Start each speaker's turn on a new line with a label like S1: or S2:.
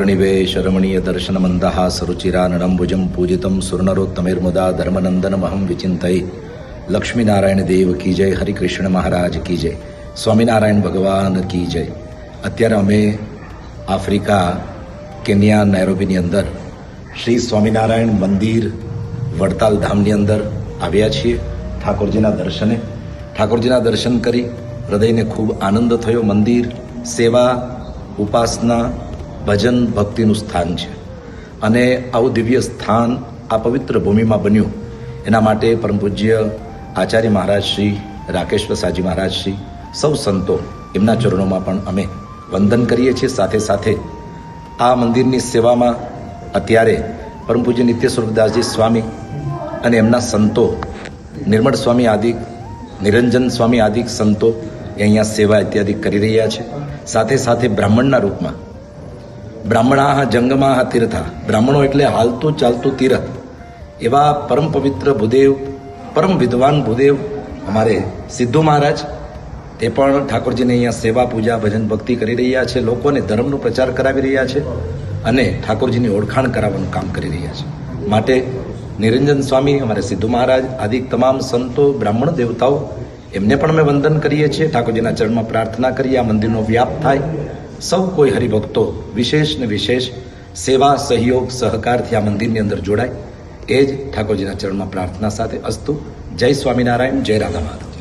S1: कर्णिवेश रमणीय दर्शन मंदहास रुचिरानडम्बुजं पूजितं सुरनरोत्तमैर्मुदा धर्मनंदनमहं विचिन्तये। लक्ष्मी नारायण देव की जय, हरिकृष्ण महाराज की जय, સ્વામિનારાયણ ભગવાન કી જય। અત્યારે અમે આફ્રિકા કેન્યા નૈરોબીની અંદર શ્રી સ્વામિનારાયણ મંદિર વડતાલ ધામની અંદર આવ્યા છીએ ઠાકોરજીના દર્શન કરી હૃદયને ખૂબ આનંદ થયો। મંદિર સેવા, ઉપાસના, ભજન, ભક્તિનું સ્થાન છે અને આવું દિવ્ય સ્થાન આ પવિત્ર ભૂમિમાં બન્યું એના માટે પરમ પૂજ્ય આચાર્ય મહારાજ શ્રી રાકેશ પ્રસાદજી મહારાજ શ્રી, સૌ સંતો, એમના ચરણોમાં પણ અમે વંદન કરીએ છીએ। સાથે સાથે આ મંદિરની સેવામાં અત્યારે પરમ પૂજ્ય નિત્ય સ્વરૂપદાસજી સ્વામી અને એમના સંતો નિર્મળ સ્વામી આદિક, નિરંજન સ્વામી આદિક સંતો એ અહીંયા સેવા ઇત્યાદિ કરી રહ્યા છે। સાથે સાથે બ્રાહ્મણના રૂપમાં બ્રાહ્મણાહ જંગમાહ તીર્થા, બ્રાહ્મણો એટલે હાલતું ચાલતું તીર્થ, એવા પરમ પવિત્ર ભૂદેવ, પરમ વિદ્વાન ભૂદેવ અમારે સિદ્ધુ મહારાજ, તે પણ ઠાકોરજીને અહીંયા સેવા, પૂજા, ભજન, ભક્તિ કરી રહ્યા છે। લોકોને ધર્મનો પ્રચાર કરાવી રહ્યા છે અને ઠાકોરજીની ઓળખાણ કરાવવાનું કામ કરી રહ્યા છે। માટે નિરંજન સ્વામી, અમારે સિદ્ધુ મહારાજ આદિ તમામ સંતો, બ્રાહ્મણ દેવતાઓ, એમને પણ અમે વંદન કરીએ છીએ। ઠાકોરજીના ચરણમાં પ્રાર્થના કરીએ આ મંદિરનો વ્યાપ થાય, સૌ કોઈ હરિભક્તો વિશેષ ને વિશેષ સેવા, સહયોગ, સહકારથી આ મંદિરની અંદર જોડાય, એ જ ઠાકોરજીના ચરણમાં પ્રાર્થના સાથે અસ્તુ। જય સ્વામિનારાયણ, જય રાધા માધવ।